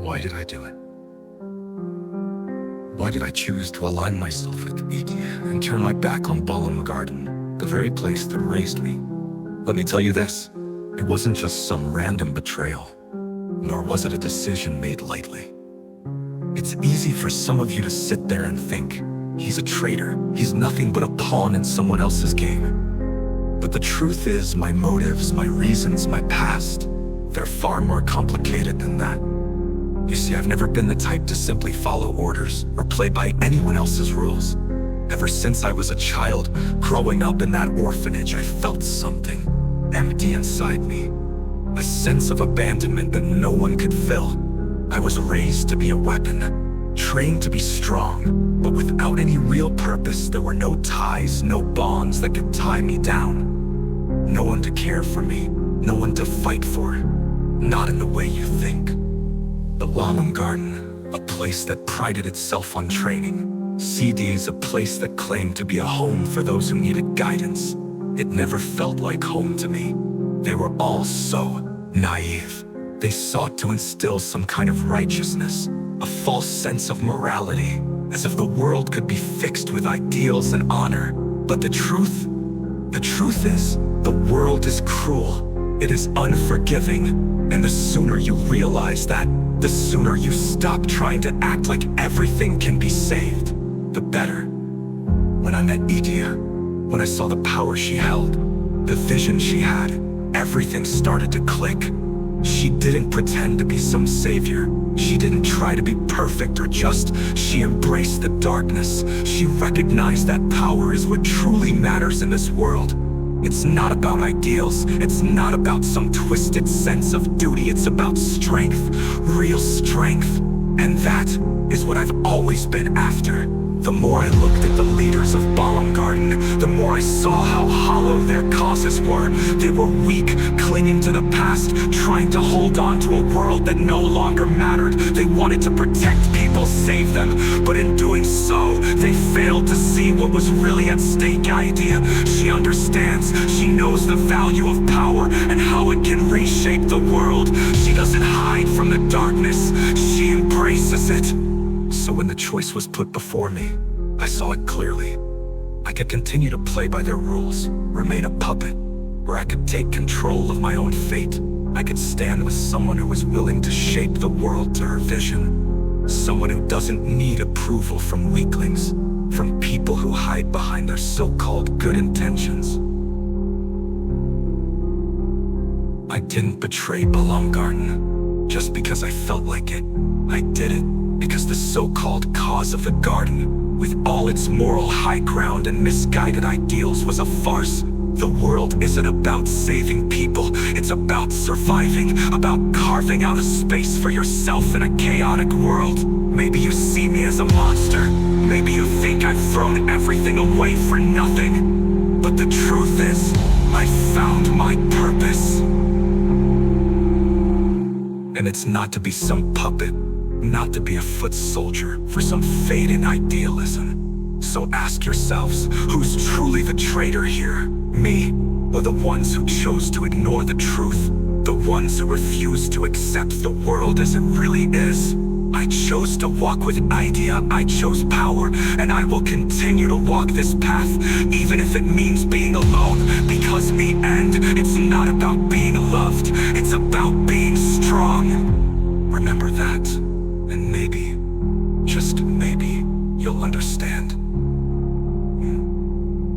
Why did I do it? Why did I choose to align myself with Idia and turn my back on Balam Garden, the very place that raised me? Let me tell you this, it wasn't just some random betrayal, nor was it a decision made lightly. It's easy for some of you to sit there and think, he's a traitor, he's nothing but a pawn in someone else's game. But the truth is, my motives, my reasons, my past, they're far more complicated than that. You see, I've never been the type to simply follow orders or play by anyone else's rules. Ever since I was a child, growing up in that orphanage, I felt something empty inside me. A sense of abandonment that no one could fill. I was raised to be a weapon, trained to be strong, but without any real purpose. There were no ties, no bonds that could tie me down. No one to care for me, no one to fight for. Not in the way you think. The Lonesome Garden, a place that prided itself on training. CD's a place that claimed to be a home for those who needed guidance. It never felt like home to me. They were all so naive. They sought to instill some kind of righteousness, a false sense of morality, as if the world could be fixed with ideals and honor. But the truth is, the world is cruel. It is unforgiving. And the sooner you realize that, the sooner you stop trying to act like everything can be saved, the better. When I met Idia, when I saw the power she held, the vision she had, everything started to click. She didn't pretend to be some savior. She didn't try to be perfect or just. She embraced the darkness. She recognized that power is what truly matters in this world. It's not about ideals. It's not about some twisted sense of duty. It's about strength, real strength. And that is what I've always been after. The more I looked at the leaders of Balam Garden, the more I saw how hollow their causes were. They were weak, clinging to the past, trying to hold on to a world that no longer mattered. They wanted to protect people, save them, but in doing so, they failed to see what was really at stake. Idia, she understands, she knows the value of power and how it can reshape the world. She doesn't hide from the darkness, she embraces it. So when the choice was put before me, I saw it clearly. I could continue to play by their rules, remain a puppet, or I could take control of my own fate. I could stand with someone who was willing to shape the world to her vision. Someone who doesn't need approval from weaklings, from people who hide behind their so-called good intentions. I didn't betray Balam Garden just because I felt like it. I did it because the so-called cause of the garden, with all its moral high ground and misguided ideals, was a farce. The world isn't about saving people, it's about surviving, about carving out a space for yourself in a chaotic world. Maybe you see me as a monster, maybe you think I've thrown everything away for nothing. But the truth is, I found my purpose. And it's not to be some puppet, not to be a foot soldier for some fading idealism. So ask yourselves, who's truly the traitor here? Me, or the ones who chose to ignore the truth? The ones who refuse to accept the world as it really is? I chose to walk with Idia, I chose power, and I will continue to walk this path, even if it means being alone. Because me, and it's not about being loved, it's about being strong. Remember that. And maybe, just maybe, you'll understand.